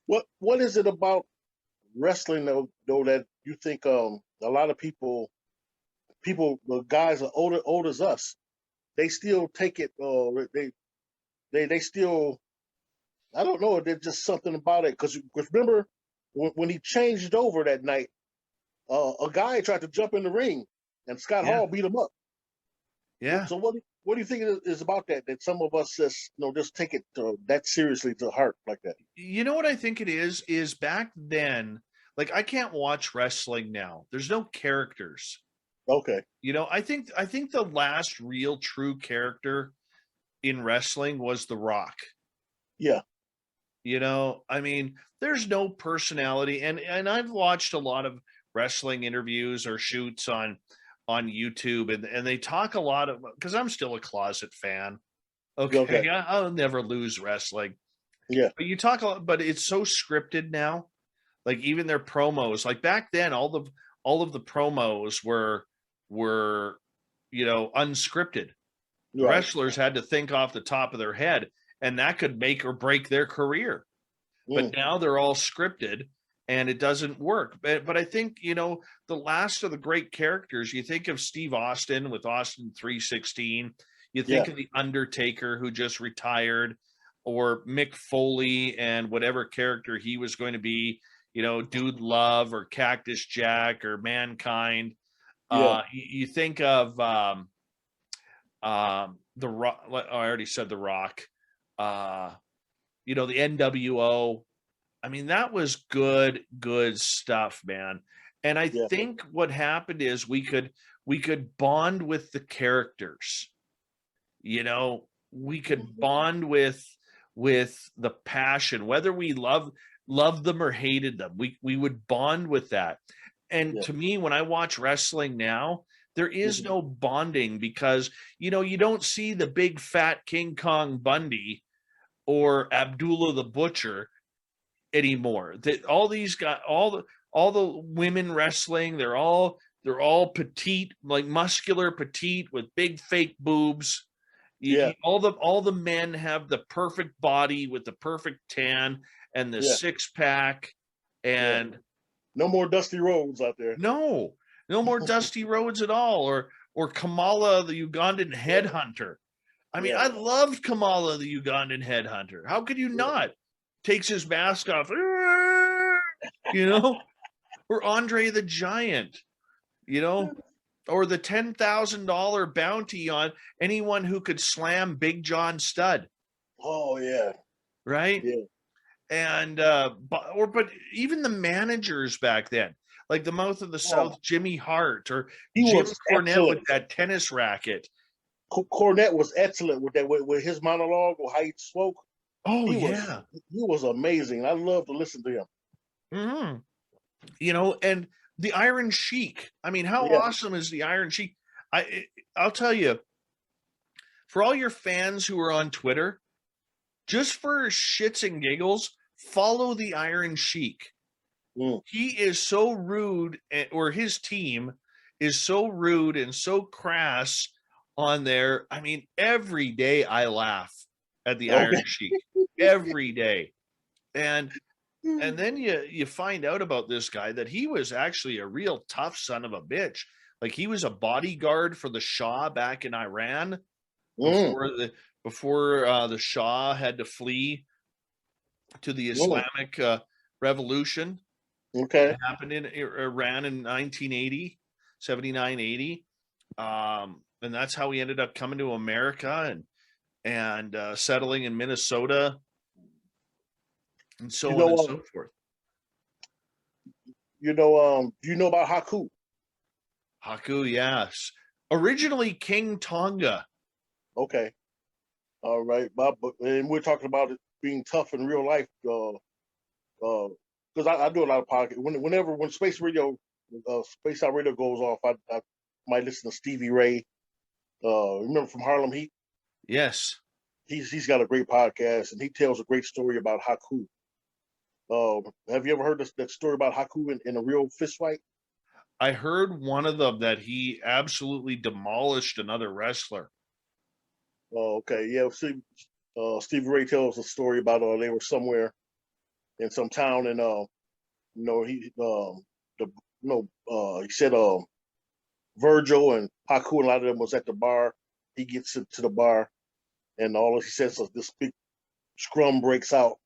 What is it about wrestling though that you think a lot of people the guys are old as us, they still take it they still, I don't know, there's just something about it because remember when he changed over that night, a guy tried to jump in the ring and Scott Yeah. Hall beat him up. Yeah. So what do you think it is about that some of us just take it that seriously to heart like that? You know what I think it is back then, like I can't watch wrestling now. There's no characters. Okay. I think the last real true character in wrestling was The Rock. Yeah. I mean, there's no personality, and I've watched a lot of wrestling interviews or shoots on YouTube, and they talk a lot of, because I'm still a closet fan. Okay. Okay, I'll never lose wrestling, Yeah. but you talk a lot, but it's so scripted now. Like even their promos, like back then, all of the promos were unscripted. The Right. wrestlers had to think off the top of their head, and that could make or break their career. But Mm. now they're all scripted, and it doesn't work. But I think the last of the great characters. You think of Steve Austin with Austin 316. You Yeah. think of the Undertaker who just retired, or Mick Foley and whatever character he was going to be. Dude Love or Cactus Jack or Mankind. Yeah. You think of the Rock. I already said the Rock. Uh, the NWO. I mean, that was good stuff, man. And I Yeah. think what happened is we could bond with the characters. We could bond with the passion, whether we loved them or hated them. We would bond with that. And Yeah. to me, when I watch wrestling now, there is Mhm. no bonding because you don't see the big fat King Kong Bundy or Abdullah the Butcher anymore. That all these guys, all the women wrestling, they're all petite, like muscular petite with big fake boobs. Yeah. All the men have the perfect body with the perfect tan and the Yeah. six pack, Yeah. and No more Dusty Rhodes out there. no, no more Dusty Rhodes at all, or Kamala the Ugandan Yeah. headhunter. I mean, Yeah. I loved Kamala the Ugandan headhunter. How could you Yeah. not? Takes his mask off, you know, or Andre the Giant, you know, or the $10,000 bounty on anyone who could slam Big John Studd, Oh yeah. right? Yeah. And but even the managers back then, like the Mouth of the Oh, South, Jimmy Hart, or he Jim was Cornette with excellent. that tennis racket. Cornette was excellent with that with his monologue or how he spoke. Oh He was yeah. he was amazing. I love to listen to him. Hmm. And the Iron Sheik. I mean, how Yeah. awesome is the Iron Sheik? I'll tell you, for all your fans who are on Twitter, just for shits and giggles, follow the Iron Sheik. Mm. He is so rude, or his team is so rude and so crass on there. I mean, every day I laugh at the Okay. Iron Sheik. Every day. And then you find out about this guy that he was actually a real tough son of a bitch. Like he was a bodyguard for the Shah back in Iran Mm. before the Shah had to flee to the Mm. Islamic revolution Okay. that happened in Iran in 1980, 79, 80. And that's how he ended up coming to America and settling in Minnesota and You so on know and so forth. do you know about Haku? Haku, yes. Originally King Tonga. Okay. All right. And we're talking about it being tough in real life. Because I do a lot of podcasts. When Space Out Radio goes off, I might listen to Stevie Ray. Remember from Harlem Heat? Yes. He's got a great podcast, and he tells a great story about Haku. Have you ever heard that story about Haku in a real fist fight? I heard one of them that he absolutely demolished another wrestler. Okay, yeah. See, Stevie Ray tells a story about they were somewhere, in some town, and he said Virgil and Haku and a lot of them was at the bar. He gets to the bar, and he says so this big scrum breaks out,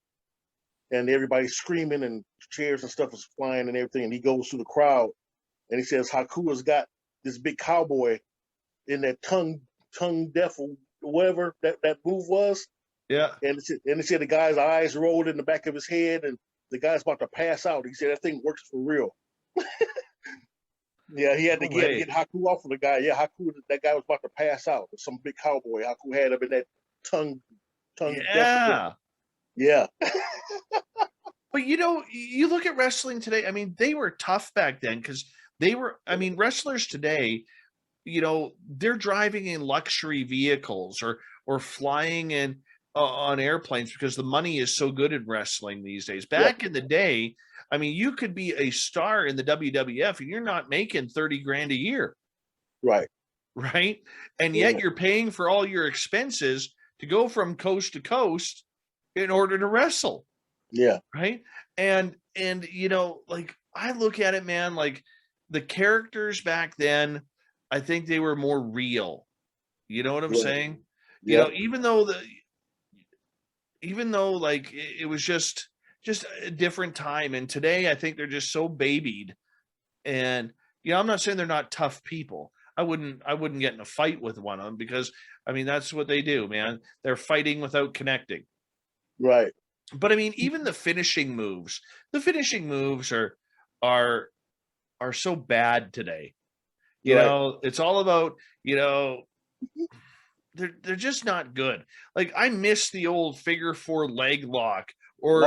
and everybody's screaming, and chairs and stuff is flying and everything. And he goes through the crowd, and he says Haku has got this big cowboy in that tongue deaf or whatever that move was. Yeah. And he said the guy's eyes rolled in the back of his head, and the guy's about to pass out. He said that thing works for real. Yeah, he had to get Haku off of the guy. Yeah, Haku, that guy was about to pass out. Some big cowboy. Haku had him in that tongue Yeah. Yeah. But you look at wrestling today. I mean, they were tough back then because wrestlers today, they're driving in luxury vehicles or flying in on airplanes because the money is so good in wrestling these days. Back in the day, I mean, you could be a star in the WWF and you're not making 30 grand a year. Right. Right. And yet you're paying for all your expenses to go from coast to coast in order to wrestle. Yeah. Right. And like I look at it, man, like the characters back then, I think they were more real. You know what I'm saying? Yeah. Even though like it was just a different time. And today I think they're just so babied. And I'm not saying they're not tough people. I wouldn't get in a fight with one of them because I mean that's what they do, man. They're fighting without connecting. Right. But I mean, even the finishing moves are so bad today. It's all about, they're just not good. Like I miss the old figure 4 leg lock or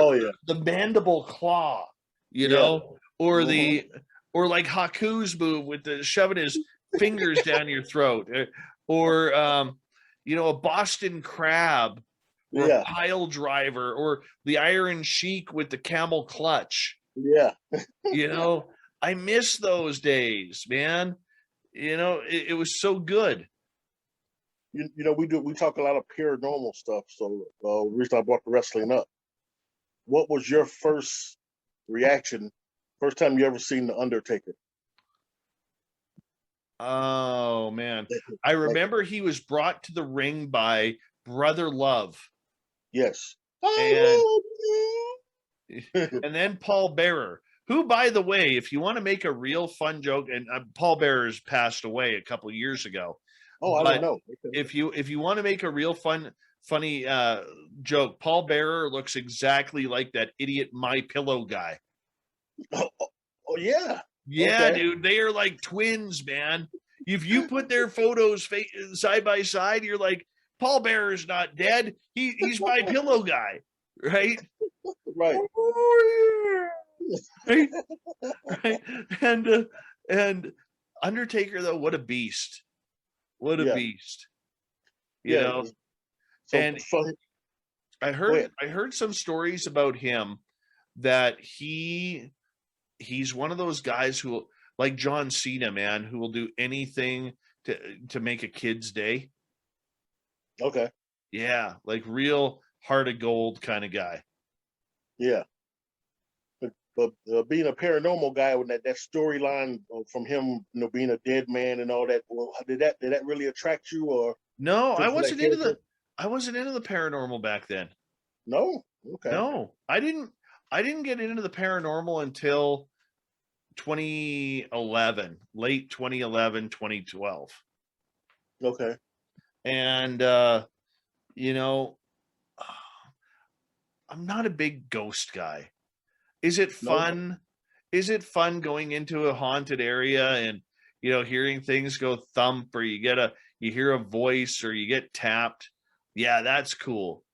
the mandible claw, or or like Haku's move with the shoving his fingers down your throat, or a Boston crab, or a pile driver, or the Iron Sheik with the camel clutch. Yeah. I miss those days, man. It was so good. We talk a lot of paranormal stuff. So the reason I brought the wrestling up, what was your first reaction? First time you ever seen The Undertaker? Oh man. I remember he was brought to the ring by Brother Love. Yes. And then Paul Bearer, who, by the way, if you want to make a real fun joke, and Paul Bearer's passed away a couple years ago. Oh, I don't know. Okay. If you want to make a real funny joke, Paul Bearer looks exactly like that idiot My Pillow guy. Oh yeah. Yeah, okay. Dude, they are like twins, man. If you put their photos side by side, you're like, Paul Bearer's not dead. He's My Pillow guy, right? Right. Right? Right. And Undertaker, though, what a beast. What a beast. You know. So and funny. I heard some stories about him that he's one of those guys who, like John Cena, man, who will do anything to make a kid's day. Okay. Yeah, like real heart of gold kind of guy. Yeah. But being a paranormal guy with that storyline from him, being a dead man and all that, well, did that really attract you? Or no, I wasn't into the paranormal back then. No. Okay. No, I didn't get into the paranormal until 2011, late 2011, 2012. Okay. And I'm not a big ghost guy. Is it fun? No. Is it fun going into a haunted area and hearing things go thump, or you hear a voice, or you get tapped? Yeah, that's cool.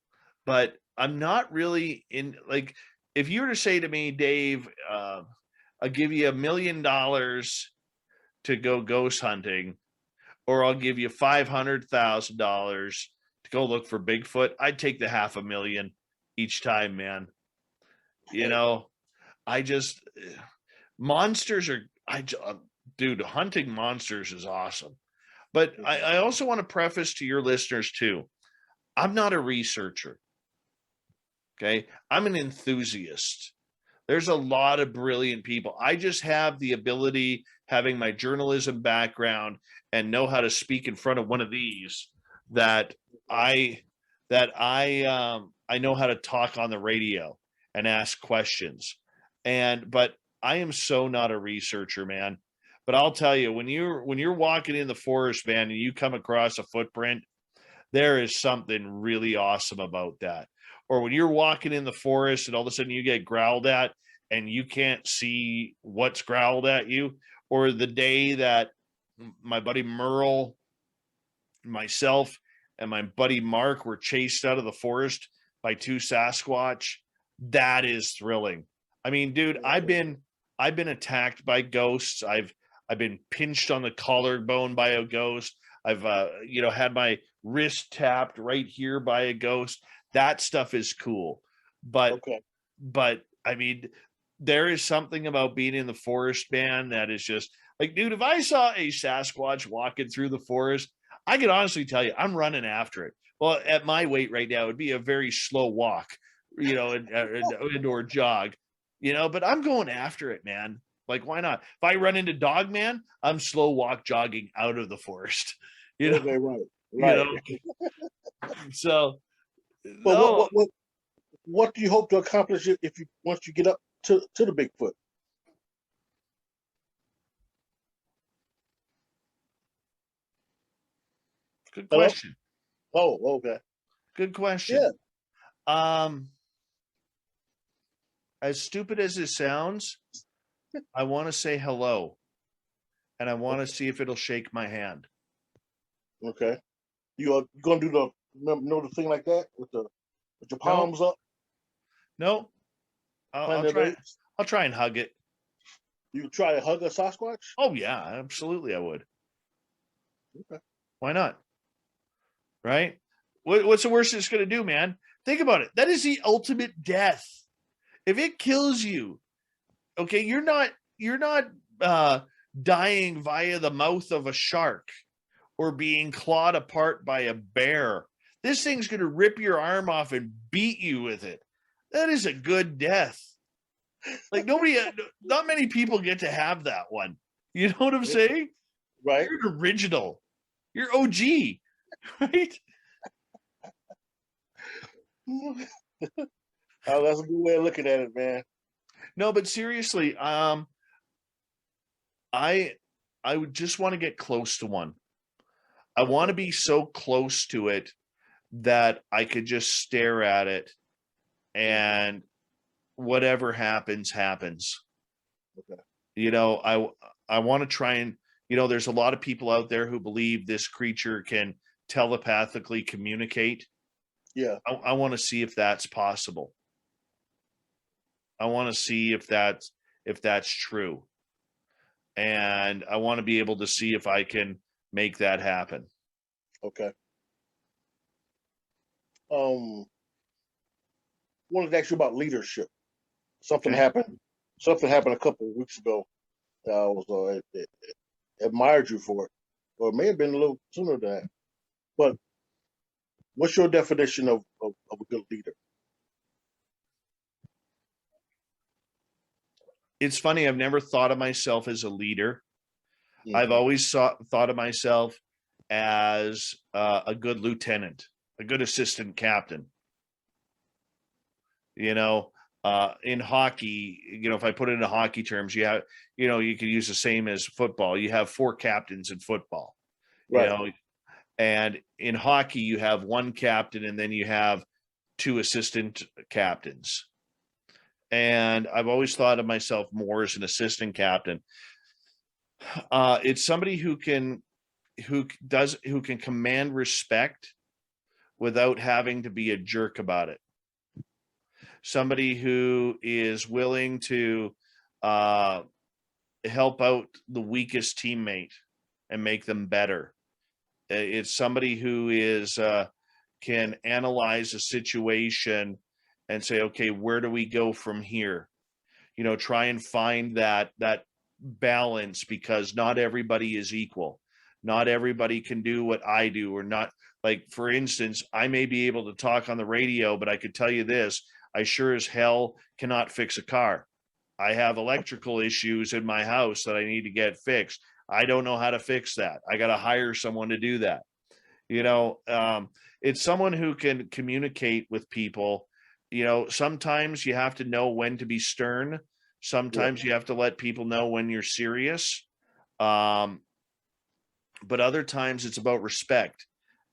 But I'm not really in, like, if you were to say to me, Dave, I'll give you $1 million to go ghost hunting, or I'll give you $500,000 to go look for Bigfoot, I'd take the $500,000 each time, man. Monsters are, dude, hunting monsters is awesome. But I also want to preface to your listeners too, I'm not a researcher. Okay. I'm an enthusiast. There's a lot of brilliant people. I just have the ability, having my journalism background and know how to speak in front of one of these, that I I know how to talk on the radio and ask questions. But I am so not a researcher, man. But I'll tell you, when you're walking in the forest, man, and you come across a footprint, there is something really awesome about that. Or when you're walking in the forest and all of a sudden you get growled at and you can't see what's growled at you, or the day that my buddy Merle, myself, and my buddy Mark were chased out of the forest by two Sasquatch, that is thrilling. I mean, dude, I've been attacked by ghosts. I've been pinched on the collarbone by a ghost. I've had my wrist tapped right here by a ghost. That stuff is cool. But Okay. but I mean, there is something about being in the forest, man, that is just like, dude, if I saw a Sasquatch walking through the forest, I can honestly tell you I'm running after it. Well, at my weight right now, it'd be a very slow walk, or jog, but I'm going after it, man. Like, why not? If I run into Dog Man, I'm slow walk jogging out of the forest, you know, Okay. Right. you Right. know. So, But what no, what what what do you hope to accomplish if you once you get up to the Bigfoot? good Hello. question. Oh. Okay. Good Yeah. question. Um, as stupid as it sounds, I want to say hello, and I want to see if it'll shake my hand. Okay. You gonna do the know the thing like that with your No, palms up, no, I'll, playing I'll the try. apes? I'll try and hug it. You try to hug a Sasquatch? Oh yeah, absolutely, I would. Okay. Why not? Right? What's the worst it's going to do, man? Think about it. That is the ultimate death. If it kills you, okay, you're not uh, dying via the mouth of a shark or being clawed apart by a bear. This thing's going to rip your arm off and beat you with it. That is a good death. Like, not many people get to have that one. You know what I'm saying? Right. You're an original. You're OG, right? Oh, that's a good way of looking at it, man. No, but seriously, I I would just want to get close to one. I want Okay. to be so close to it that I could just stare at it, Mhm. and whatever happens, happens. Okay. You know, I want to try and, there's a lot of people out there who believe this creature can telepathically communicate. Yeah. I want to see if that's possible. I want to see if that's true. And I want to be able to see if I can make that happen. Okay. Um, wanted to ask you about leadership. Something Okay. happened. Something happened a couple of weeks ago. I was admired you for it, or it may have been a little sooner than that. But what's your definition of a good leader? It's funny. I've never thought of myself as a leader. I've Hmm. always thought of myself as a good lieutenant, a good assistant captain. You know, in hockey, if I put it into hockey terms, you could use the same as football. You have four captains in football, you Right. know, and in hockey, you have one captain and then you have two assistant captains. And I've always thought of myself more as an assistant captain. It's somebody who can command respect without having to be a jerk about it. Somebody who is willing to uh, help out the weakest teammate and make them better. It's somebody who is can analyze a situation and say, okay, where do we go from here? Try and find that balance, because not everybody is equal. Not everybody can do what I do, or not. Like, for instance, I may be able to talk on the radio, but I could tell you this: I sure as hell cannot fix a car. I have electrical issues in my house that I need to get fixed. I don't know how to fix that. I got to hire someone to do that. It's someone who can communicate with people. Sometimes you have to know when to be stern. Sometimes you have to let people know when you're serious. But other times it's about respect.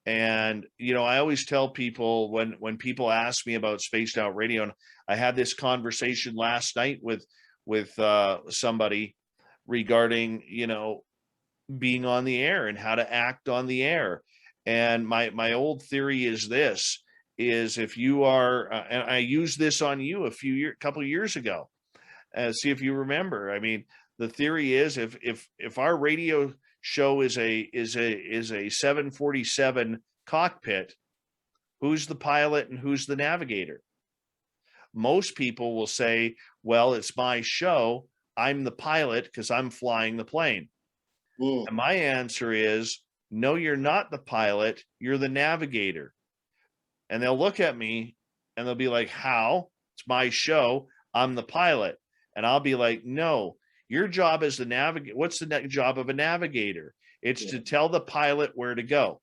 And, I always tell people when people ask me about Spaced Out Radio, and I had this conversation last night with somebody regarding, being on the air and how to act on the air. And my old theory is this, is if you are, and I used this on you a couple of years ago, see if you remember. I mean, the theory is if our radio show is a 747 cockpit, who's the pilot and who's the navigator? Most people will say, well, it's my show, I'm the pilot because I'm flying the plane. And my answer is, no, you're not the pilot, you're the navigator. And they'll look at me and they'll be like, how? It's my show, I'm the pilot. And I'll be like, no, your job is the navigator. What's the job of a navigator? It's to tell the pilot where to go.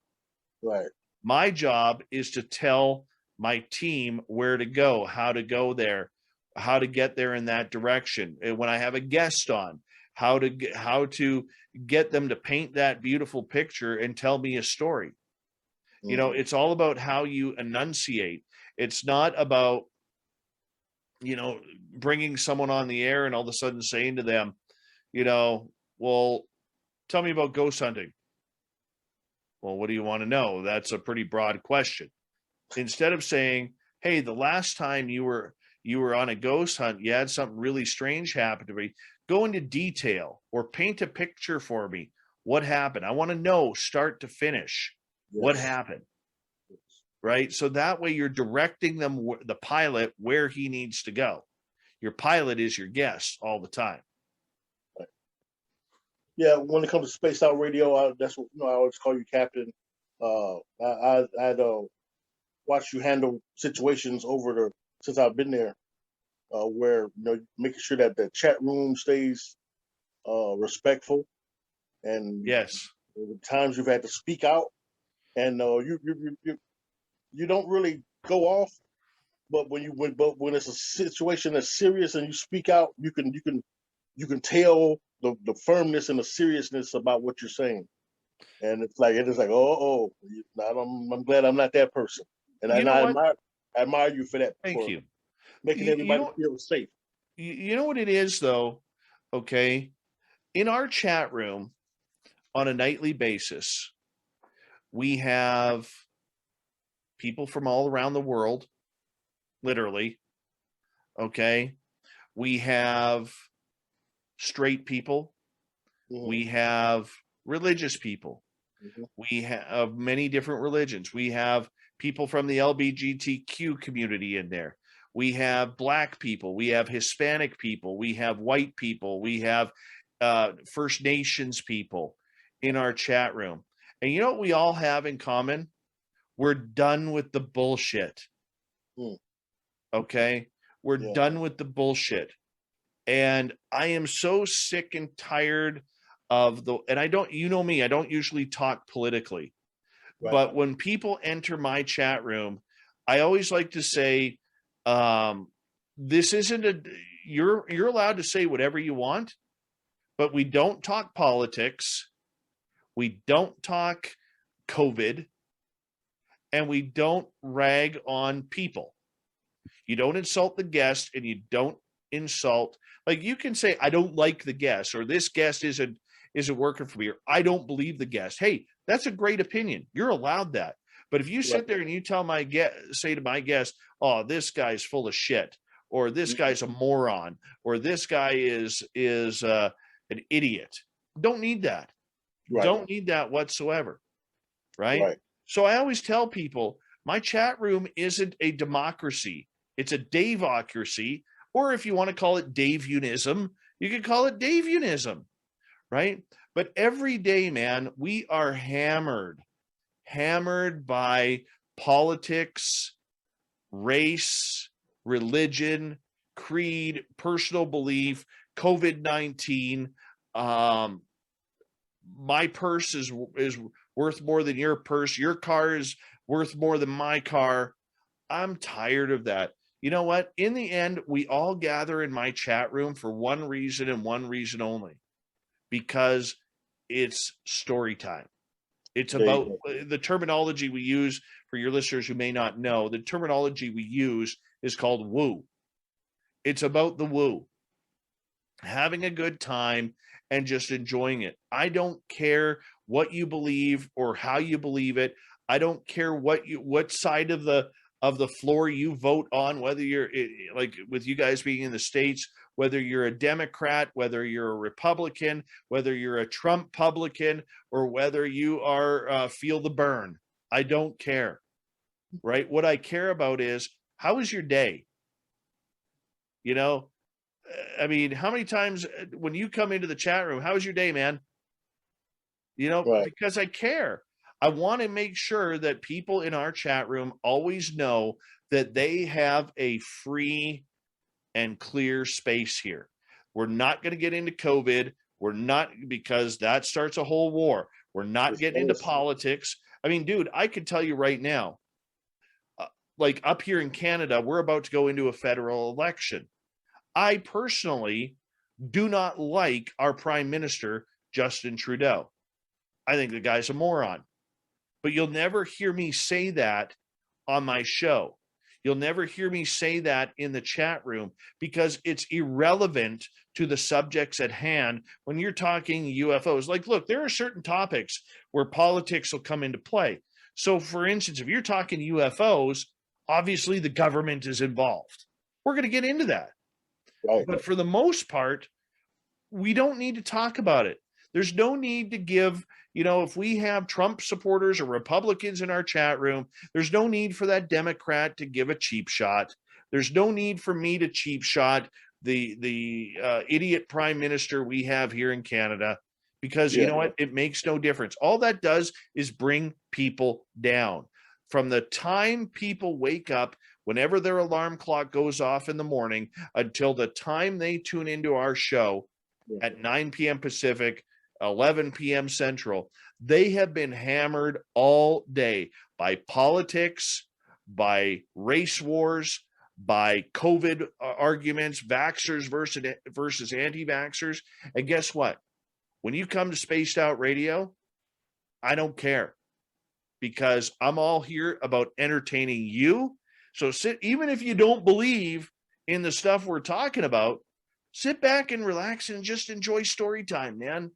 Right. My job is to tell my team where to go, how to go there, how to get there in that direction. And when I have a guest on, how to get them to paint that beautiful picture and tell me a story. It's all about how you enunciate. It's not about, bringing someone on the air and all of a sudden saying to them, well, tell me about ghost hunting. Well, what do you want to know? That's a pretty broad question. Instead of saying, hey, the last time you were on a ghost hunt, you had something really strange happen to me, go into detail or paint a picture for me. What happened? I want to know start to finish. What happened? Right? So that way you're directing them, the pilot, where he needs to go. Your pilot is your guest all the time. Right. Yeah, when it comes to Spaced Out Radio, that's what I always call you Captain. I'd watched you handle situations since I've been there, where making sure that the chat room stays respectful, and yes, the times you've had to speak out, and you don't really go off, but when it's a situation that's serious and you speak out, you can tell the firmness and the seriousness about what you're saying, and it's like I'm glad I'm not that person, and I admire you for that. Thank you. Making everybody feel safe. You know what it is, though? Okay. In our chat room on a nightly basis, we have people from all around the world, literally. Okay. We have straight people. Mm-hmm. We have religious people. Mm-hmm. We have many different religions. We have people from the LGBTQ community in there. We have Black people, we have Hispanic people, we have white people, we have First Nations people in our chat room. And you know what we all have in common? We're done with the bullshit. Okay? We're done with the bullshit. And I am so sick and tired of and I don't, me, I don't usually talk politically. Right. But when people enter my chat room, I always like to say, this isn't you're allowed to say whatever you want, but we don't talk politics, we don't talk COVID, and we don't rag on people. You don't insult the guest, and you don't insult, like you can say, I don't like the guest, or this guest isn't working for me, or I don't believe the guest. Hey, that's a great opinion. You're allowed that. But if you sit there and you say to my guest, oh, this guy's full of shit, or this guy's a moron, or this guy is an idiot, don't need that. Right. Don't need that whatsoever. Right? So I always tell people, my chat room isn't a democracy. It's a Dave-ocracy, or if you want to call it Dave-unism, you can call it Dave-unism. Right? But every day, man, we are hammered by politics, race, religion, creed, personal belief, COVID-19. Um, my purse is worth more than your purse. Your car is worth more than my car. I'm tired of that. You know what? In the end, we all gather in my chat room for one reason and one reason only, because it's story time. It's about the terminology we use for your listeners who may not know. The terminology we use is called woo. It's about the woo, having a good time and just enjoying it. I don't care what you believe or how you believe it. I don't care what side of the floor you vote on, whether you're like with you guys being in the States, whether you're a Democrat, whether you're a Republican, whether you're a Trump publican, or whether you are feel the burn. I don't care, right? What I care about is, how was your day? You know, I mean, how many times when you come into the chat room, how was your day, man? You know, Right. because I care. I want to make sure that people in our chat room always know that they have a free and clear space here. We're not going to get into COVID. We're not, because that starts a whole war. We're not getting into politics. I mean, dude, I could tell you right now, like up here in Canada, we're about to go into a federal election. I personally do not like our Prime Minister, Justin Trudeau. I think the guy's a moron. But you'll never hear me say that on my show. You'll never hear me say that in the chat room, because it's irrelevant to the subjects at hand when you're talking UFOs. Like, look, there are certain topics where politics will come into play. So, for instance, if you're talking UFOs, obviously the government is involved. We're going to get into that. Right. But for the most part, we don't need to talk about it. There's no need to give, if we have Trump supporters or Republicans in our chat room, there's no need for that Democrat to give a cheap shot. There's no need for me to cheap shot the idiot prime minister we have here in Canada, because you know what? It makes no difference. All that does is bring people down. From the time people wake up, whenever their alarm clock goes off in the morning, until the time they tune into our show at 9 p.m. Pacific, 11 p.m. Central, they have been hammered all day by politics, by race wars, by COVID arguments, vaxxers versus anti-vaxxers. And guess what? When you come to Spaced Out Radio, I don't care, because I'm all here about entertaining you. So even if you don't believe in the stuff we're talking about, sit back and relax and just enjoy story time, man.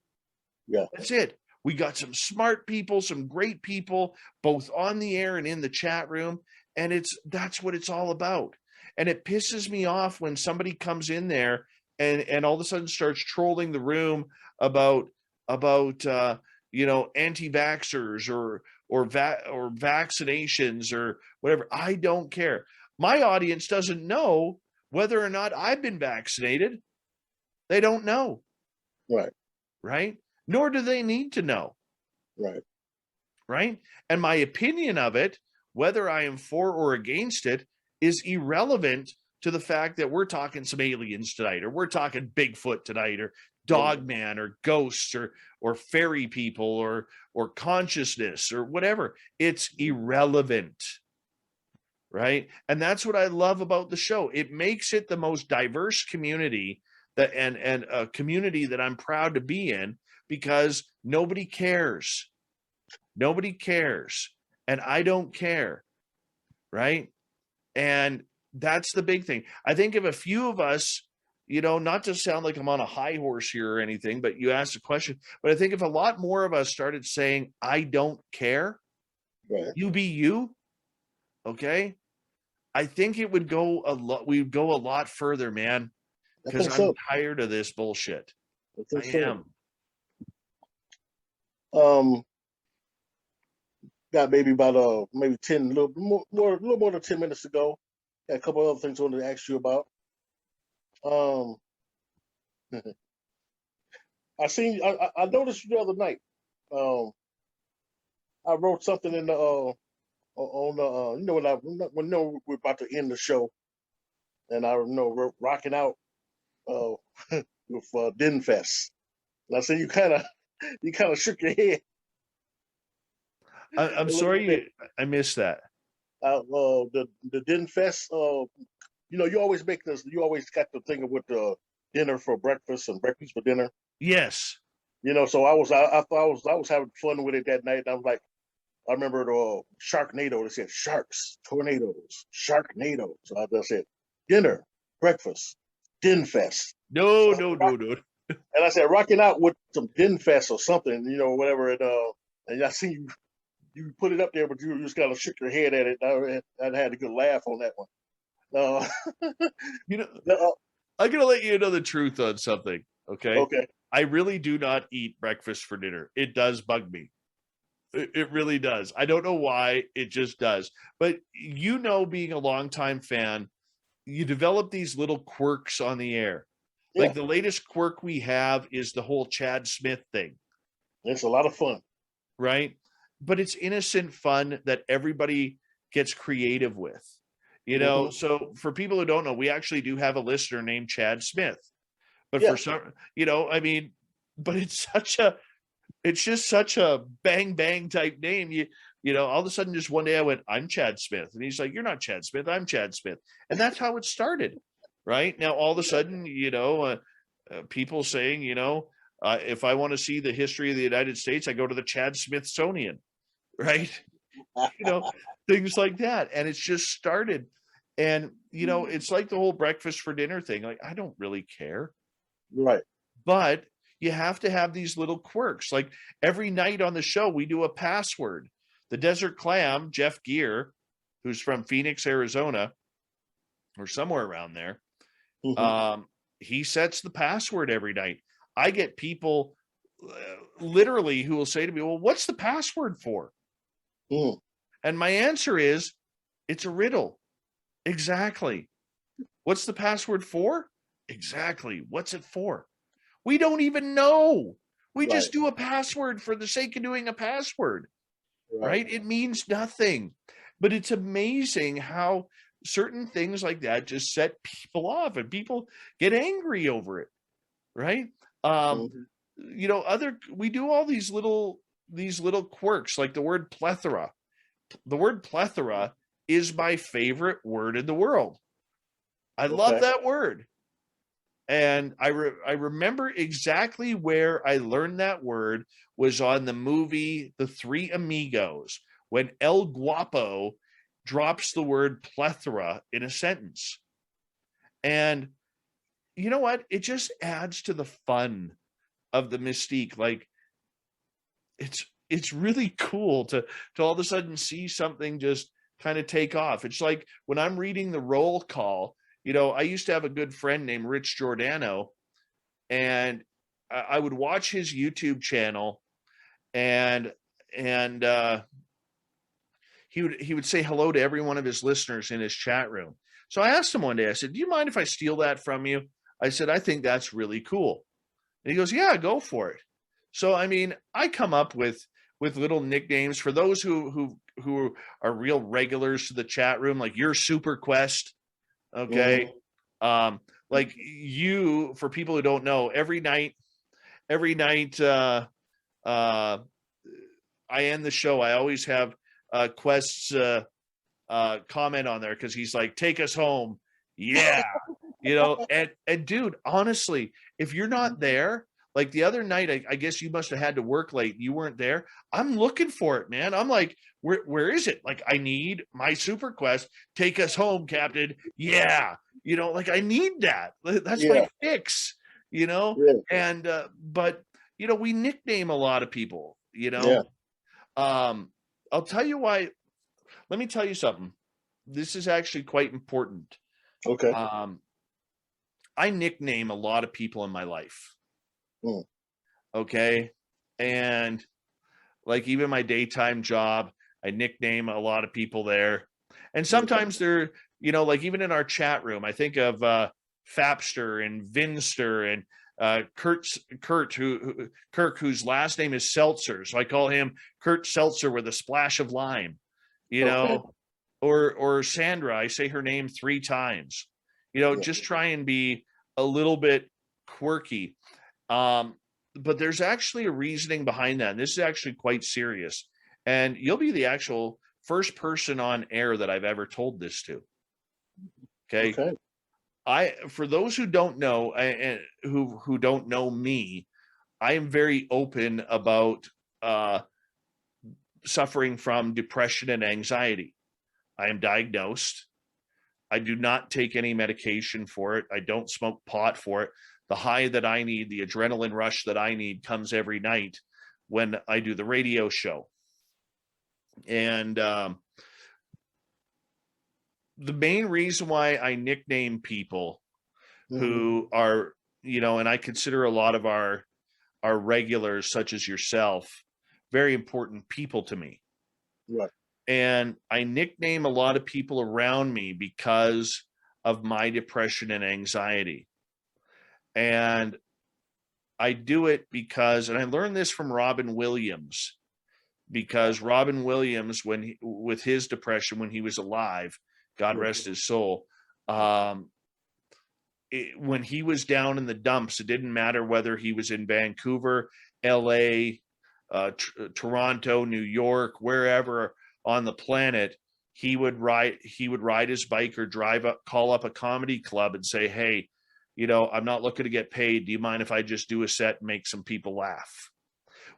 Yeah. That's it. We got some smart people, some great people, both on the air and in the chat room. And that's what it's all about. And it pisses me off when somebody comes in there and all of a sudden starts trolling the room about anti-vaxxers or vaccinations or whatever. I don't care. My audience doesn't know whether or not I've been vaccinated. They don't know. Right. Right? Nor do they need to know. Right. Right? And my opinion of it, whether I am for or against it, is irrelevant to the fact that we're talking some aliens tonight, or we're talking Bigfoot tonight, or Dogman, or ghosts, or fairy people, or consciousness, or whatever. It's irrelevant. Right? And that's what I love about the show. It makes it the most diverse community and a community that I'm proud to be in, because nobody cares. Nobody cares. And I don't care. Right? And that's the big thing. I think if a few of us, not to sound like I'm on a high horse here or anything, but you asked a question, but I think if a lot more of us started saying, I don't care, right. You be you, okay? I think it would go a lot. We'd go a lot further, man, because I'm tired of this bullshit. I am. Got maybe about maybe 10, a little more than 10 minutes ago. Got a couple other things I wanted to ask you about. I noticed you the other night. I wrote something in the on the when we're about to end the show. and I remember we're rocking out uh, with Den Fest. And I said, you kind of shook your head I'm a little bit. sorry, I missed that. The Den Fest. You always make this. You always got the thing with the dinner for breakfast and breakfast for dinner. Yes. So I thought I was having fun with it that night. And I was like, I remember the Sharknado. They said sharks, tornadoes, Sharknado. So I just said dinner, breakfast, Den Fest. No, So no, no, no. and I said rocking out with some Den Fest or something, whatever. And I see you put it up there, but you just kind of shook your head at it. I had a good laugh on that one. Uh, You know, uh, I'm gonna let you know the truth on something. Okay. okay. I really do not eat breakfast for dinner. It does bug me. It really does. I don't know why. It just does. But being a longtime fan, you develop these little quirks on the air. Yeah, Like the latest quirk we have is the whole Chad Smith thing, it's a lot of fun. right? But it's innocent fun that everybody gets creative with. Hmm. So for people who don't know, we actually do have a listener named Chad Smith. But Yeah, for some, I mean, but it's just such a bang bang type name. All of a sudden, just one day I went, I'm Chad Smith. And he's like, you're not Chad Smith. I'm Chad Smith. And that's how it started. Right now, all of a sudden, people saying, if I want to see the history of the United States, I go to the Chad Smithsonian. Right. you know, Things like that. And it's just started. And, it's like the whole breakfast for dinner thing. Like, I don't really care. right. But you have to have these little quirks. Like every night on the show, we do a password. The Desert Clam, Jeff Gear, who's from Phoenix, Arizona, or somewhere around there, Hmm. he sets the password every night. I get people literally who will say to me, well, what's the password for? Mm. And my answer is, it's a riddle. Exactly. What's the password for? Exactly. What's it for? We don't even know. We Right, just do a password for the sake of doing a password, right. right? It means nothing. But it's amazing how certain things like that just set people off and people get angry over it, right? Um, Hmm. we do all these little quirks like the word plethora. The word plethora is my favorite word in the world. I love Okay. that word. And I remember exactly where I learned that word was on the movie The Three Amigos when El Guapo drops the word plethora in a sentence. And you know what? It just adds to the fun of the mystique. Like it's really cool to all of a sudden see something just kind of take off. It's like when I'm reading the roll call, I used to have a good friend named Rich Giordano, and I would watch his YouTube channel, and and he would say hello to every one of his listeners in his chat room. So I asked him one day, I said, "Do you mind if I steal that from you?" I said, "I think that's really cool." And he goes, "Yeah, go for it." So I mean, I come up with little nicknames for those who are real regulars to the chat room, like your Super Quest, okay? Hmm. Um, like for people who don't know, every night uh I end the show. I always have Quest's comment on there because he's like, "Take us home." Yeah. And dude, honestly, if you're not there, like the other night, I guess you must have had to work late. You weren't there. I'm looking for it, man. I'm like, where is it? Like, I need my Super Quest. Take us home, Captain. Yeah. Like I need that. That's my Yeah, fix, yeah, and but we nickname a lot of people, yeah. um, I'll tell you why. Let me tell you something. This is actually quite important. Okay. Um, I nickname a lot of people in my life. Mm. Okay. And like even my daytime job, I nickname a lot of people there. And Okay. sometimes they're, like even in our chat room, I think of Fapster and Vinster and Kirk, whose last name is Seltzer. So I call him Kurt Seltzer with a splash of lime, you Okay. know, or Sandra. I say her name 3 times, Yeah. just try and be a little bit quirky. But there's actually a reasoning behind that. And this is actually quite serious. And you'll be the actual first person on air that I've ever told this to. Okay. Okay. For those who don't know, and who don't know me, I am very open about suffering from depression and anxiety. I am diagnosed. I do not take any medication for it. I don't smoke pot for it. The high that I need, the adrenaline rush that I need, comes every night when I do the radio show. And the main reason why I nickname people who are, and I consider a lot of our regulars, such as yourself, very important people to me. Right. And I nickname a lot of people around me because of my depression and anxiety. And I do it because, and I learned this from Robin Williams, because Robin Williams, with his depression when he was alive, God rest his soul, when he was down in the dumps, it didn't matter whether he was in Vancouver, LA, Toronto, New York, wherever on the planet, he would ride his bike or call up a comedy club and say, hey, I'm not looking to get paid. Do you mind if I just do a set and make some people laugh?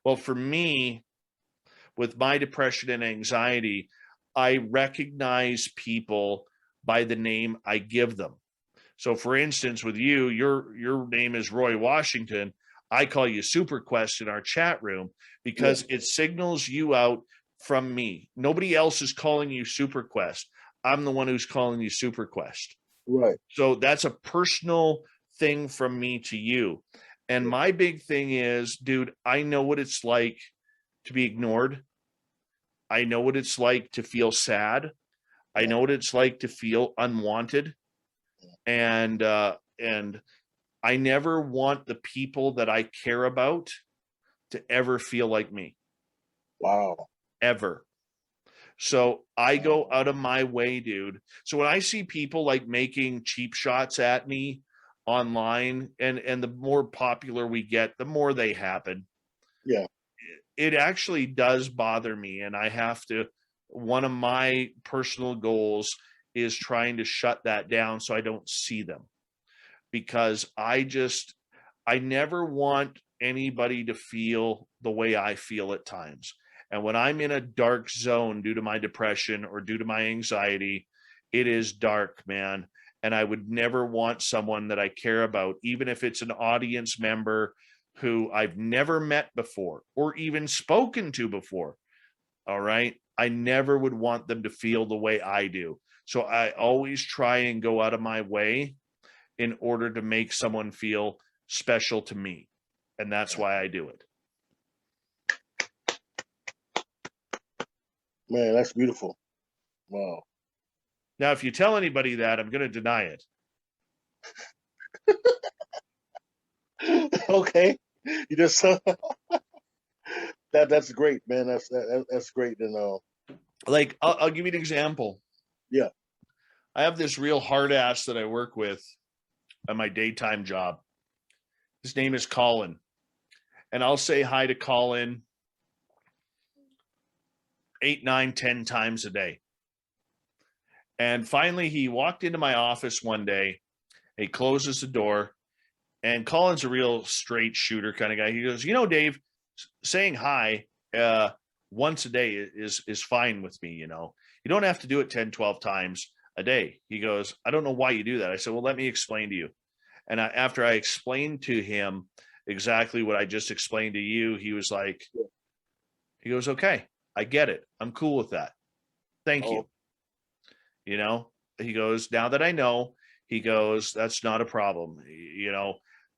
Well, for me, with my depression and anxiety, I recognize people by the name I give them. So for instance, with you, your name is Roy Washington. I call you Super Quest in our chat room because it signals you out from me. Nobody else is calling you Super Quest. I'm the one who's calling you Super Quest. Right. So that's a personal thing from me to you. And my big thing is, dude, I know what it's like to be ignored. I know what it's like to feel sad. I know what it's like to feel unwanted. And I never want the people that I care about to ever feel like me. Wow. Ever. So I go out of my way, dude. So when I see people like making cheap shots at me online, and the more popular we get, the more they happen. Yeah. It actually does bother me. And one of my personal goals is trying to shut that down so I don't see them. Because I never want anybody to feel the way I feel at times. And when I'm in a dark zone due to my depression or due to my anxiety, it is dark, man. And I would never want someone that I care about, even if it's an audience member who I've never met before or even spoken to before. All right. I never would want them to feel the way I do. So I always try and go out of my way in order to make someone feel special to me. And that's why I do it. Man, that's beautiful. Wow. Now, if you tell anybody that, I'm going to deny it. Okay. You just that's great, man. That's great. And like I'll give you an example. yeah. I have this real hard ass that I work with at my daytime job. His name is Colin. And I'll say hi to Colin 8, 9, 10 times a day. And finally, he walked into my office one day. He closes the door. And Colin's a real straight shooter kind of guy. He goes, Dave, saying hi once a day is fine with me. You don't have to do it 10, 12 times a day. He goes, I don't know why you do that. I said, well, let me explain to you. And after I explained to him exactly what I just explained to you, he was like, he goes, okay, I get it. I'm cool with that. Thank you. He goes, now that I know, he goes, that's not a problem,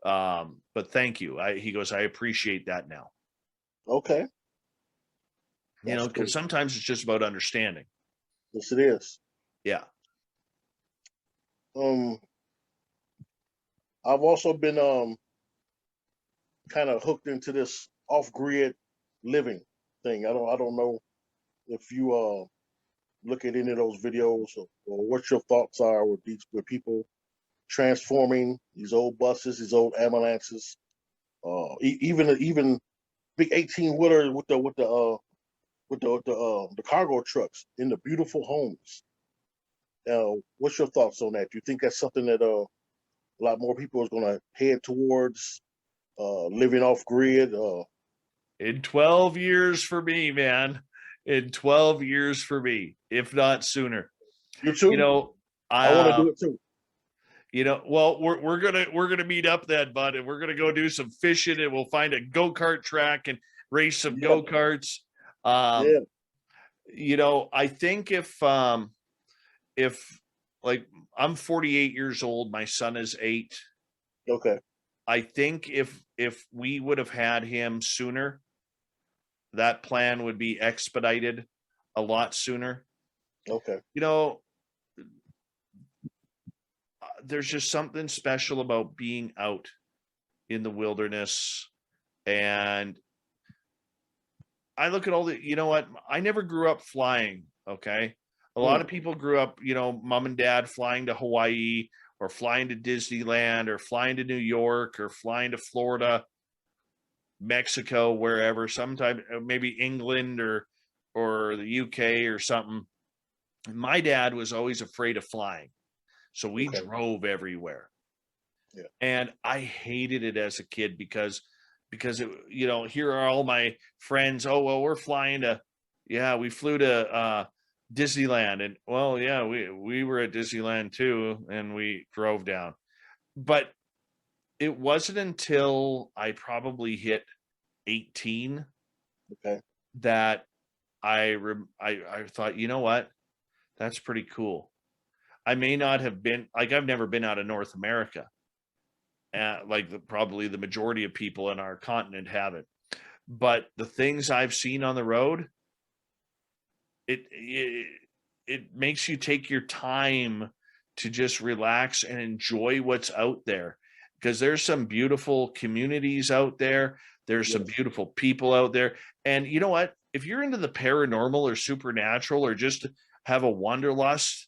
but thank you. He goes, I appreciate that now. Okay. Because sometimes it's just about understanding. Yes, it is. Yeah. I've also been kind of hooked into this off-grid living thing. I don't know if you look at any of those videos or what your thoughts are with people transforming these old buses, these old ambulances, even big 18-wheeler with the cargo trucks in the beautiful homes. What's your thoughts on that? Do you think that's something that a lot more people is going to head towards, living off grid? In 12 years for me, man. In 12 years for me, if not sooner. You too? You know, I want to do it too. Well, we're gonna meet up then, bud, and we're gonna go do some fishing, and we'll find a go-kart track and race some Yeah. go-karts. Yeah. I think if like I'm 48 years old, my son is 8. Okay. I think if we would have had him sooner, that plan would be expedited a lot sooner. Okay. There's just something special about being out in the wilderness. And I look at all the, you know what? I never grew up flying. Okay. A lot of people grew up, mom and dad flying to Hawaii or flying to Disneyland or flying to New York or flying to Florida, Mexico, wherever, sometime maybe England or the UK or something. My dad was always afraid of flying. So we drove everywhere. Yeah. And I hated it as a kid because it, here are all my friends. Oh, well, we're flying to, we flew to Disneyland. And well, yeah, we were at Disneyland too. And we drove down. But it wasn't until I probably hit 18 that I thought, you know what? That's pretty cool. I may not have been, like, I've never been out of North America. Probably the majority of people in our continent haven't. But the things I've seen on the road, it makes you take your time to just relax and enjoy what's out there, because there's some beautiful communities out there. There's some beautiful people out there. And you know what? If you're into the paranormal or supernatural or just have a wanderlust,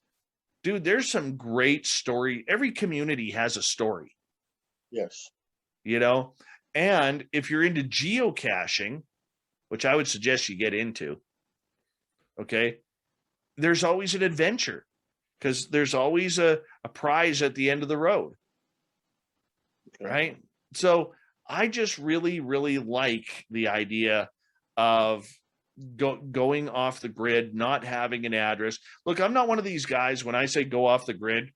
dude, there's some great story. Every community has a story. Yes. And if you're into geocaching, which I would suggest you get into, okay, there's always an adventure, because there's always a prize at the end of the road. Right? So I just really, really like the idea of going off the grid, not having an address. Look, I'm not one of these guys, when I say go off the grid,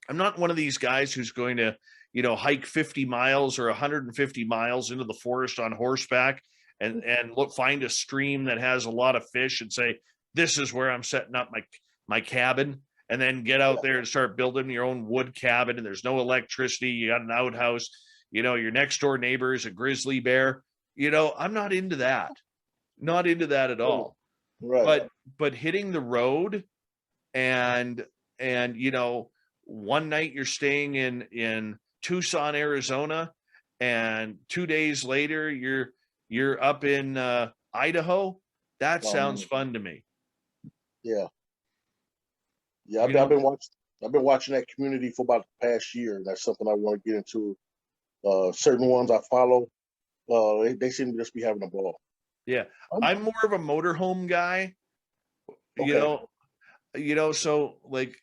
I'm not one of these guys who's going to, hike 50 miles or 150 miles into the forest on horseback and find a stream that has a lot of fish and say, this is where I'm setting up my cabin, and then get out there and start building your own wood cabin, and there's no electricity. You got an outhouse, your next door neighbor is a grizzly bear. I'm not into that. Not into that at all. Right. But hitting the road and one night you're staying in Tucson, Arizona, and 2 days later you're up in Idaho. That sounds fun to me. Yeah. Yeah, I've been watching that community for about the past year, and that's something I want to get into. Certain ones I follow, they seem to just be having a ball. Yeah, I'm more of a motorhome guy, so like,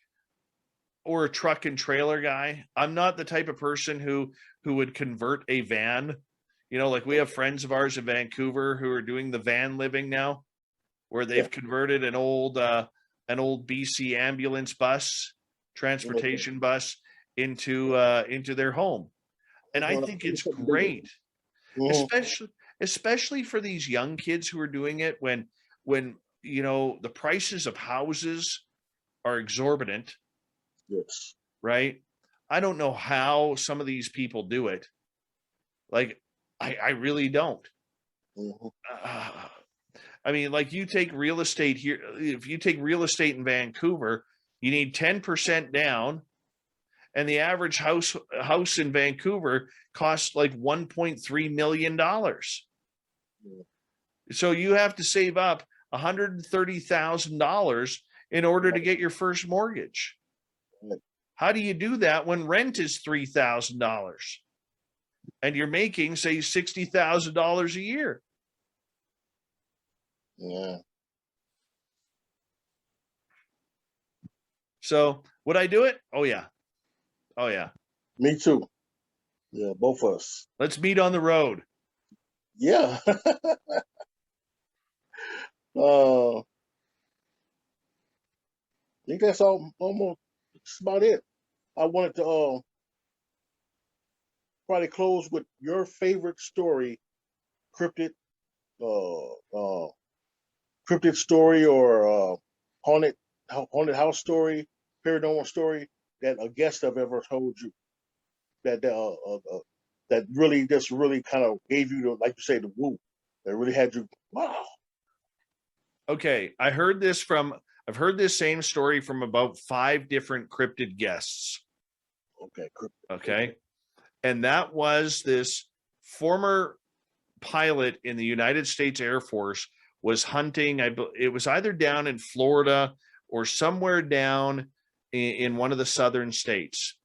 or a truck and trailer guy. I'm not the type of person who would convert a van. Like, we have friends of ours in Vancouver who are doing the van living now, where they've converted an old BC ambulance bus, transportation bus, into their home. And I think it's great. Especially for these young kids who are doing it when the prices of houses are exorbitant. Yes. Right? I don't know how some of these people do it. Like, I really don't. I mean, like, you take real estate here. If you take real estate in Vancouver, you need 10% down, and the average house in Vancouver costs like $1.3 million. So you have to save up $130,000 in order to get your first mortgage. How do you do that when rent is $3,000 and you're making, say, $60,000 a year? Yeah. So would I do it? Oh yeah. Oh yeah. Me too. Yeah, both of us. Let's meet on the road. Yeah. I think that's almost that's about it. I wanted to probably close with your favorite story, cryptid, uh, uh, cryptid story or haunted haunted house story, paranormal story that a guest have ever told you that really just really kind of gave you the, like you say, the woo, that really had you wow. Okay, I've heard this same story from about 5 different cryptid guests. Okay, Okay. And that was this former pilot in the United States Air Force was hunting. It was either down in Florida or somewhere down in one of the southern states.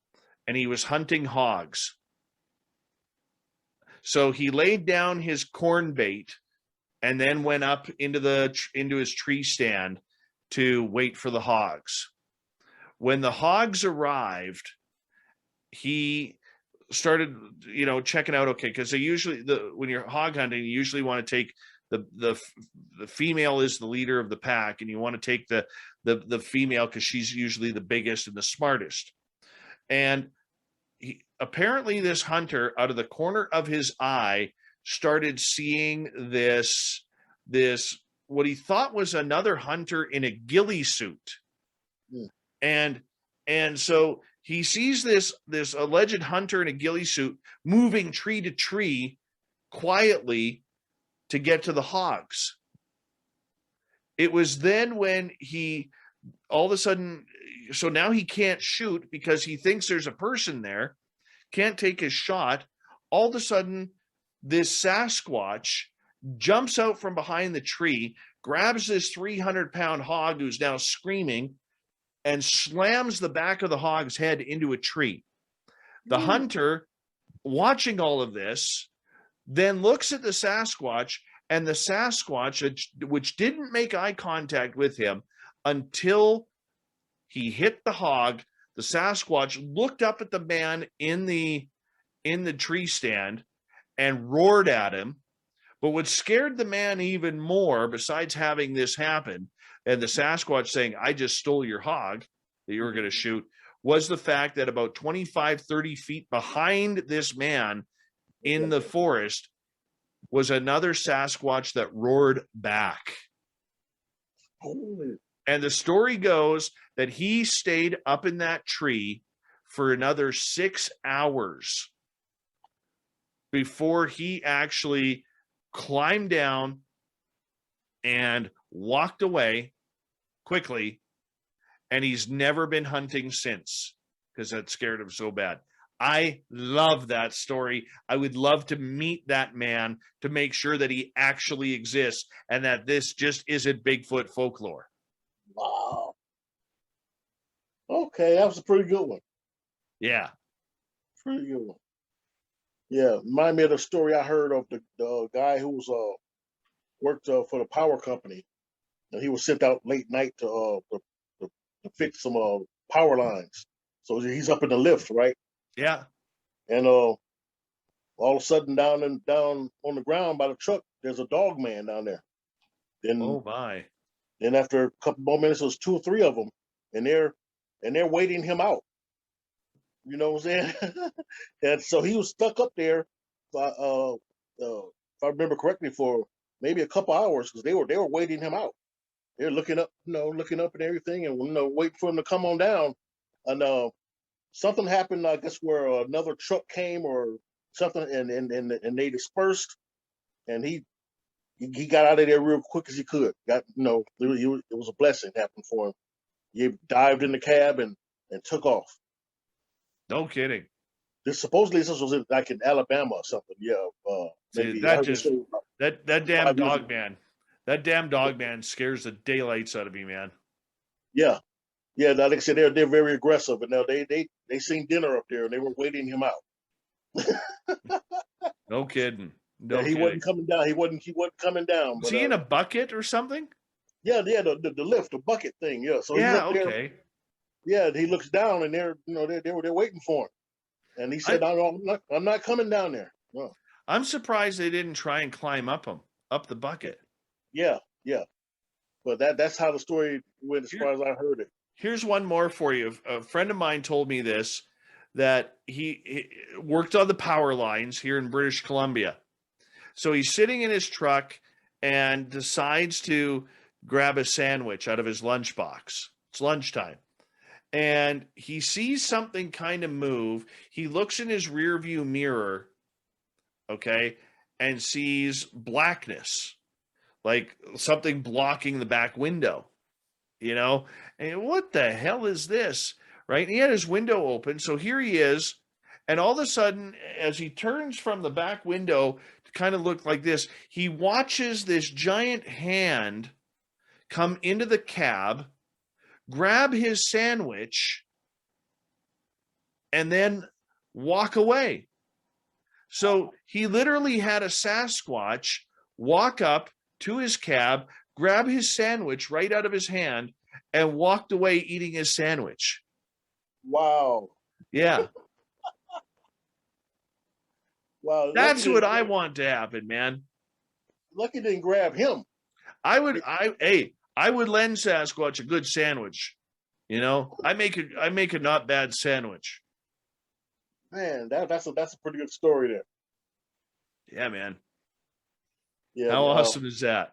And he was hunting hogs. So he laid down his corn bait and then went up into his tree stand to wait for the hogs. When the hogs arrived, he started, checking out. Okay, because they usually when you're hog hunting, you usually want to take the female is the leader of the pack, and you want to take the female because she's usually the biggest and the smartest. And apparently, this hunter, out of the corner of his eye, started seeing this what he thought was another hunter in a ghillie suit. Yeah. And so he sees this alleged hunter in a ghillie suit moving tree to tree quietly to get to the hogs. It was then when he all of a sudden, so now he can't shoot because he thinks there's a person there, can't take his shot. All of a sudden, this Sasquatch jumps out from behind the tree, grabs this 300-pound hog who's now screaming, and slams the back of the hog's head into a tree. The hunter, watching all of this, then looks at the Sasquatch, and the Sasquatch, which didn't make eye contact with him until he hit the hog, the Sasquatch looked up at the man in the tree stand and roared at him. But what scared the man even more, besides having this happen, and the Sasquatch saying, "I just stole your hog that you were going to shoot," was the fact that about 25, 30 feet behind this man in the forest was another Sasquatch that roared back. Holy. And the story goes that he stayed up in that tree for another 6 hours before he actually climbed down and walked away quickly. And he's never been hunting since because that scared him so bad. I love that story. I would love to meet that man to make sure that he actually exists and that this just isn't Bigfoot folklore. Wow. Okay, that was a pretty good one. Yeah. Pretty good one. Yeah, remind me of the story I heard of the guy who was worked for the power company, and he was sent out late night to fix some power lines. So he's up in the lift, right? Yeah. And all of a sudden, down on the ground by the truck, there's a dog man down there. Then, oh my! Then after a couple more minutes, there's 2 or 3 of them, and they're waiting him out. You know what I'm saying? And so he was stuck up there, if I remember correctly, for maybe a couple hours because they were waiting him out. They're looking up, looking up and everything, and waiting for him to come on down. And something happened, I guess, where another truck came or something, and they dispersed, and he got out of there real quick as he could. It was a blessing happened for him. He dived in the cab and took off. No kidding. Supposedly this was like in Alabama or something. Yeah, maybe that damn dog man. That damn dog man scares the daylights out of me, man. Yeah, Yeah, like I said, they're very aggressive, and now they seen dinner up there, and they were waiting him out. No kidding. Yeah, No he kidding. wasn't coming down. He wasn't coming down. Was But he in a bucket or something? yeah, the lift, the bucket thing. Yeah, so he's Yeah, up there. okay. Yeah, and he looks down, and they're waiting for him, and he said, I "No, I'm not coming down there." No. I'm surprised they didn't try and climb up the bucket. Yeah, yeah. But that's how the story went, as far Here, as I heard it. here's one more for you. A friend of mine told me this, that he worked on the power lines here in British Columbia. So he's sitting in his truck and decides to grab a sandwich out of his lunchbox. It's lunchtime. And he sees something kind of move. He looks in his rear view mirror, okay, and sees blackness, like something blocking the back window, you know? And what the hell is this? Right? And he had his window open. So here he is. And all of a sudden, as he turns from the back window to kind of look like this, he watches this giant hand come into the cab, grab his sandwich, and then walk away. So he literally had a Sasquatch walk up to his cab, grab his sandwich right out of his hand, and walked away eating his sandwich. Wow, Yeah. wow. That's what I want to happen, man. Lucky didn't grab him. I would lend Sasquatch a good sandwich. You know, I make a not bad sandwich. Man, that's a pretty good story there. Yeah, man. Yeah, How awesome is that?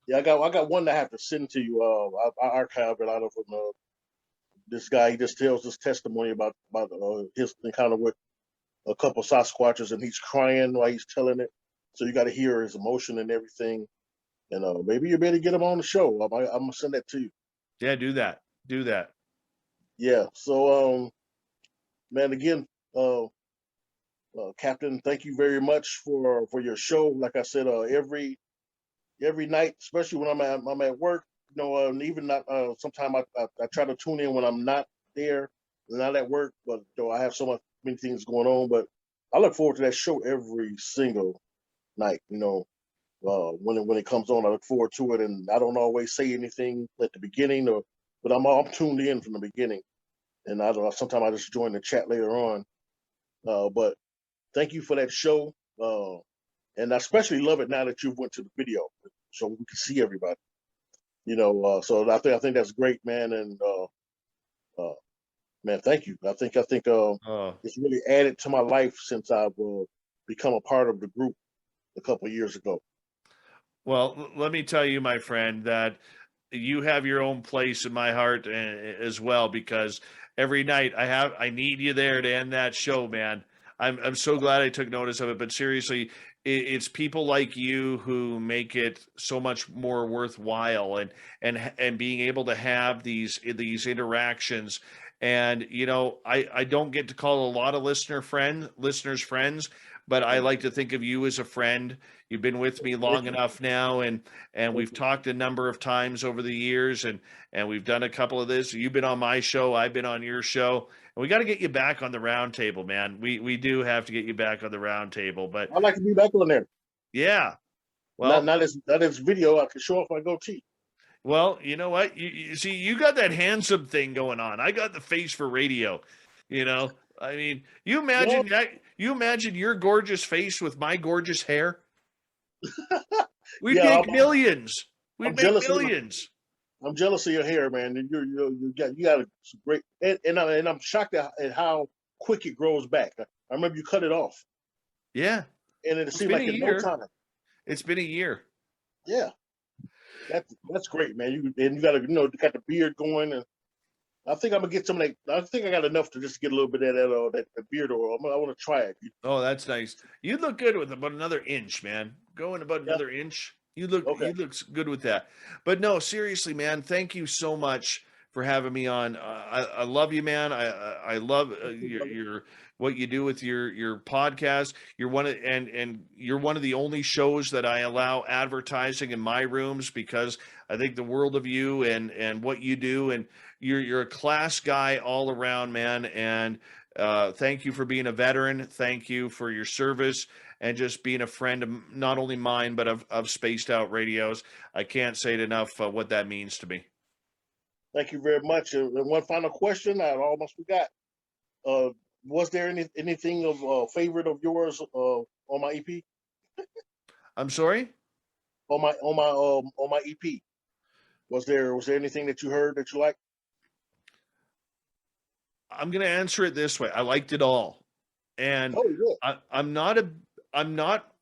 yeah. I got one that I have to send to you. I archived it out of this guy. He just tells his testimony about his encounter with a couple Sasquatches, and he's crying while he's telling it. So you got to hear his emotion and everything. And maybe you better get him on the show. I'm gonna send that to you. Yeah, do that. Do that. Yeah. So man, again, Captain, thank you very much for your show. Like I said, every night, especially when I'm at work, and even not sometimes I try to tune in when I'm not there, not at work, but though I have many things going on. But I look forward to that show every single night. When it comes on, I look forward to it, and I don't always say anything at the beginning, but I'm tuned in from the beginning, and I don't. Sometimes I just join the chat later on. But thank you for that show, and I especially love it now that you went to the video, so we can see everybody. So I think that's great, man, and man, thank you. I think it's really added to my life since I've become a part of the group a couple of years ago. Well, let me tell you, my friend, that you have your own place in my heart as well, because every night I need you there to end that show, man. I'm so glad I took notice of it. But seriously, it's people like you who make it so much more worthwhile, and being able to have these interactions. And I don't get to call a lot of listeners friends, but I like to think of you as a friend. You've been with me long enough now, and we've talked a number of times over the years, and we've done a couple of this. You've been on my show, I've been on your show, and we got to get you back on the round table, man. We do have to get you back on the round table. But I'd like to be back on there. yeah, Not well, not as not as video. I can show off my goatee. well, you know what? You see, you got that handsome thing going on. I got the face for radio. I mean, you Well, imagine that. You imagine your gorgeous face with my gorgeous hair. We'd yeah, make millions. I'm We'd make jealous of millions. I'm jealous of your hair, man. And you got a great, and I'm shocked at how quick it grows back. I remember you cut it off, Yeah, and it it's seemed been like a in no year. time. It's been a year. Yeah, that's great, man. You got got the beard going, and I think I'm gonna get some of that. I think I got enough to just get a little bit of that beard oil. I want to try it. Oh, that's nice. You look good with about another inch, man. Going about Yeah. another inch. You Okay. look good with that. But no, seriously, man. Thank you so much for having me on. I love you, man. I love Thank you, brother. your what you do with your podcast. You're one of and you're one of the only shows that I allow advertising in my rooms, because I think the world of you and what you do, and you're a class guy all around, man. And thank you for being a veteran. Thank you for your service and just being a friend of not only mine but of Spaced Out Radios. I can't say it enough what that means to me. Thank you very much. And one final question I almost forgot. Was there anything of favorite of yours on my EP? I'm sorry? On my EP? Was there anything that you heard that you liked? I'm going to answer it this way. I liked it all. And Oh yeah, I'm not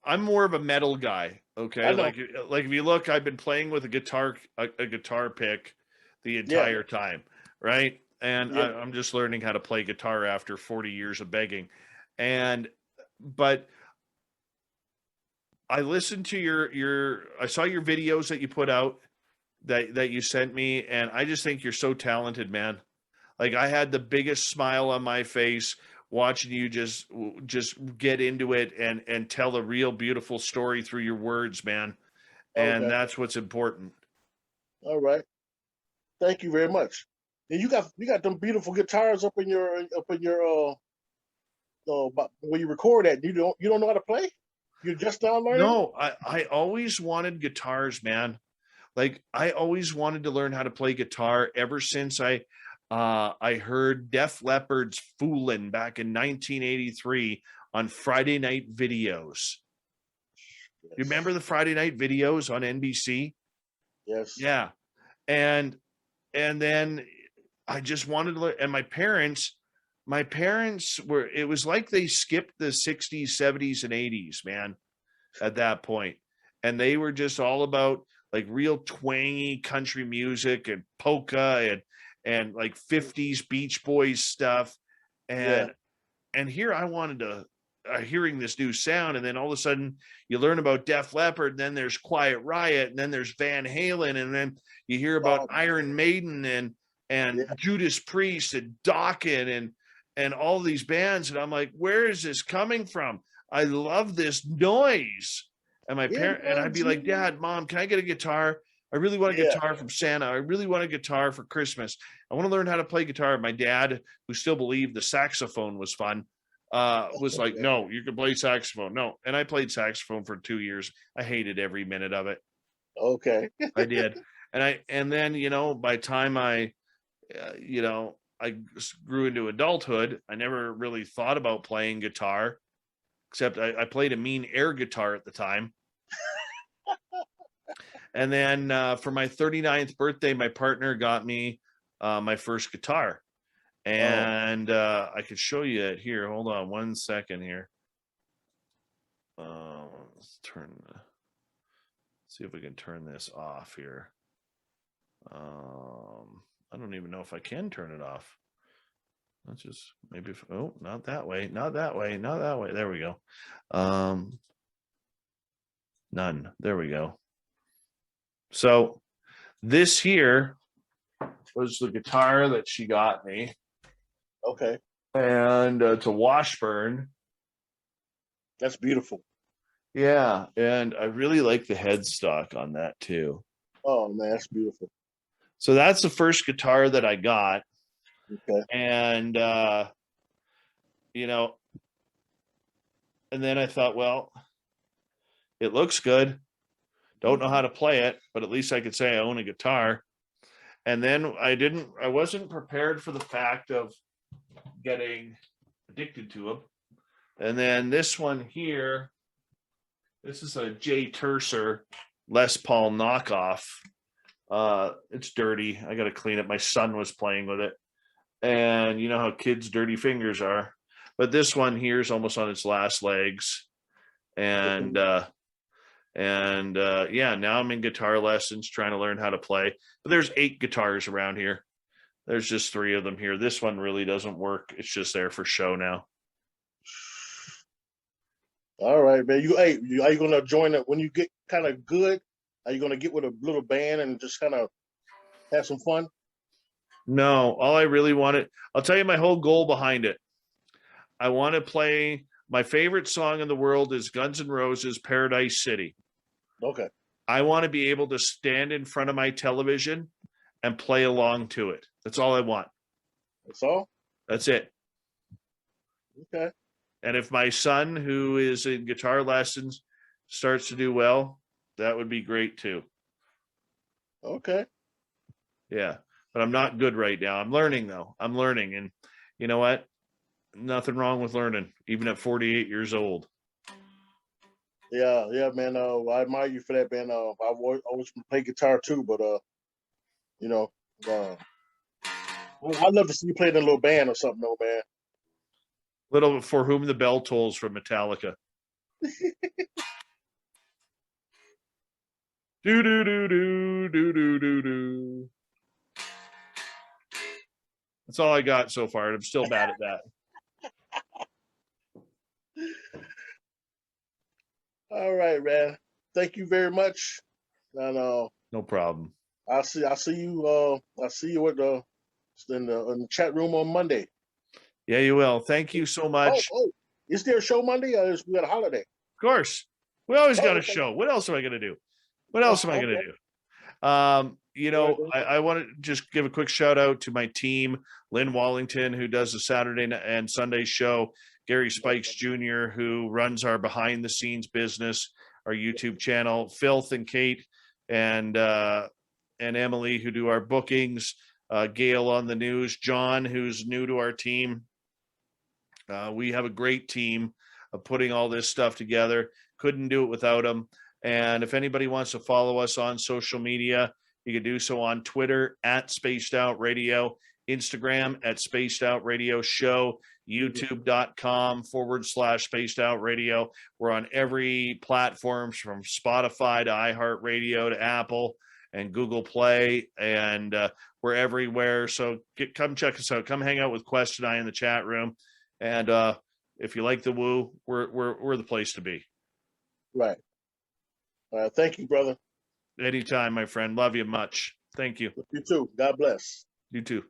I'm more of a metal guy. Okay. I know. Like if you look, I've been playing with a guitar pick the Yeah, entire time. Right. And yeah. I'm just learning how to play guitar after 40 years of begging. But I listened to I saw your videos that you put out that you sent me. And I just think you're so talented, man. Like I had the biggest smile on my face watching you just get into it and tell a real beautiful story through your words, man. And Okay. that's what's important. All right. Thank you very much. And you got them beautiful guitars up in your where you record at. You don't know how to play? You're just now learning? No, I always wanted guitars, man. Like I always wanted to learn how to play guitar ever since I heard Def Leppard's "Foolin'" back in 1983 on Friday night videos. You Yes. remember the Friday night videos on NBC? Yes. Yeah. And then I just wanted to learn. And my parents were, it was like they skipped the 60s, 70s, and 80s, man, at that point. And they were just all about like real twangy country music and polka and like 50s Beach Boys stuff. Yeah. And here I wanted to hearing this new sound, and then all of a sudden you learn about Def Leppard, and then there's Quiet Riot, and then there's Van Halen, and then you hear about Oh, Iron Maiden and yeah. Judas Priest and Dokken and all these bands, and I'm like, where is this coming from? I love this noise. And my Yeah, parent and man. I'd be like, Dad, Mom, can I get a guitar? I really want a Yeah. guitar from Santa. I really want a guitar for Christmas. I want to learn how to play guitar. My dad, who still believed the saxophone was fun, was like, Okay. no, you can play saxophone. No. And I played saxophone for 2 years. I hated every minute of it. Okay. I did. And then, by the time I grew into adulthood, I never really thought about playing guitar, except I played a mean air guitar at the time. And then for my 39th birthday, my partner got me my first guitar. Oh, And I could show you it here. Hold on 1 second here. Let's see if we can turn this off here. I don't even know if I can turn it off. Let's just maybe not that way, not that way, not that way. There we go. None. There we go. So this here was the guitar that she got me. okay. And it's a Washburn. That's beautiful. Yeah, and I really like the headstock on that too. Oh man, that's beautiful. So that's the first guitar that I got. Okay. And and then I thought, well, it looks good. Don't know how to play it, but at least I could say I own a guitar. And then I wasn't prepared for the fact of getting addicted to them. And then this one here, this is a Jay Tercer Les Paul knockoff. It's dirty. I got to clean it. My son was playing with it. And you know how kids' dirty fingers are. But this one here is almost on its last legs. And yeah, now I'm in guitar lessons trying to learn how to play. But there's 8 guitars around here. There's just 3 of them here. This one really doesn't work. It's just there for show now. All right, man. Are you gonna join it when you get kind of good? Are you gonna get with a little band and just kind of have some fun? No, all I really wanted, I'll tell you my whole goal behind it. I want to play my favorite song in the world is Guns N' Roses' Paradise City. Okay. I want to be able to stand in front of my television and play along to it. That's all I want. That's all? That's it. Okay. And if my son, who is in guitar lessons, starts to do well, that would be great too. Okay. Yeah. But I'm not good right now. I'm learning though. I'm learning. And you know what? Nothing wrong with learning, even at 48 years old. Yeah, man. I admire you for that, man. I've always played guitar too, but you know, I'd love to see you play in a little band or something, though, man. Little For Whom the Bell Tolls from Metallica. Do do do do do do do do. That's all I got so far, and I'm still bad at that. All right, man. Thank you very much. And no problem. I'll see you in the chat room on Monday. Yeah, you will. Thank you so much. Oh, is there a show Monday or is we got a holiday? Of course. We always got a show. What else am I going to do? What else am I going to do? You know, I want to just give a quick shout out to my team, Lynn Wallington, who does the Saturday and Sunday show, Gary Spikes Jr., who runs our behind the scenes business, our YouTube channel, Filth and Kate and Emily, who do our bookings, Gail on the news, John, who's new to our team. We have a great team of putting all this stuff together. Couldn't do it without them. And if anybody wants to follow us on social media, you can do so on Twitter at Spaced Out Radio, Instagram at Spaced Out Radio Show, youtube.com/Spaced Out Radio. We're on every platform from Spotify to iHeartRadio to Apple and Google Play, and we're everywhere. So come check us out. Come hang out with Quest and I in the chat room. And if you like the woo, we're the place to be. Right. Thank you, brother. Anytime, my friend. Love you much. Thank you. You too. God bless. You too.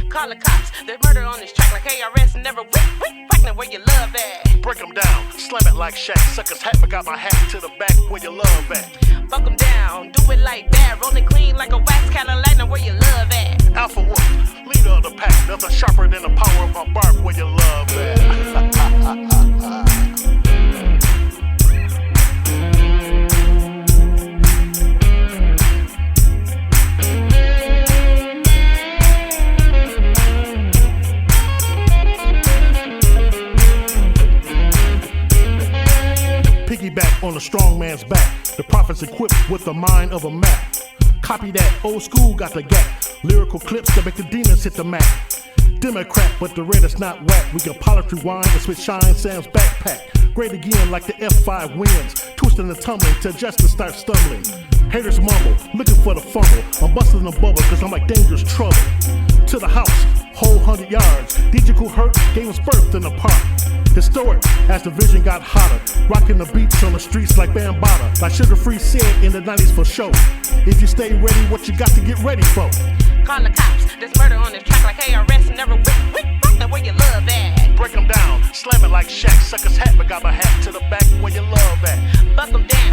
Call the cops. There's murder on this track like ARS. Never pregnant where you love at. Break them down. Slam it like Shaq. Suckers hat, but got my hat to the back where you love at. Fuck them down. Do it like that. Roll it clean like a wax Cadillac. Now where you love at. Alpha Wolf. Leader of the pack. Nothing sharper than the power of my bark where you love at. Piggyback on a strong man's back. The prophet's equipped with the mind of a Mac. Copy that, old school got the gap. Lyrical clips that make the demons hit the Mac. Democrat, but the red is not whack. We can polish rewind and switch Shine Sam's backpack. Great again like the F5 wins. Twisting and tumbling till justice starts stumbling. Haters mumble, looking for the fumble. I'm busting the bubble cause I'm like dangerous trouble. To the house, whole 100 yards. Digital hurt gave us birth in the park. Historic as the vision got hotter. Rocking the beats on the streets like Bambaataa. Like Sugar Free said in the 90s for sure. If you stay ready, what you got to get ready for? Call the cops. There's murder on this track like ARS. Never pregnant where you love at. Break them down. Slam it like Shaq. Suckers hat, but got my hat to the back where you love at. Fuck them down.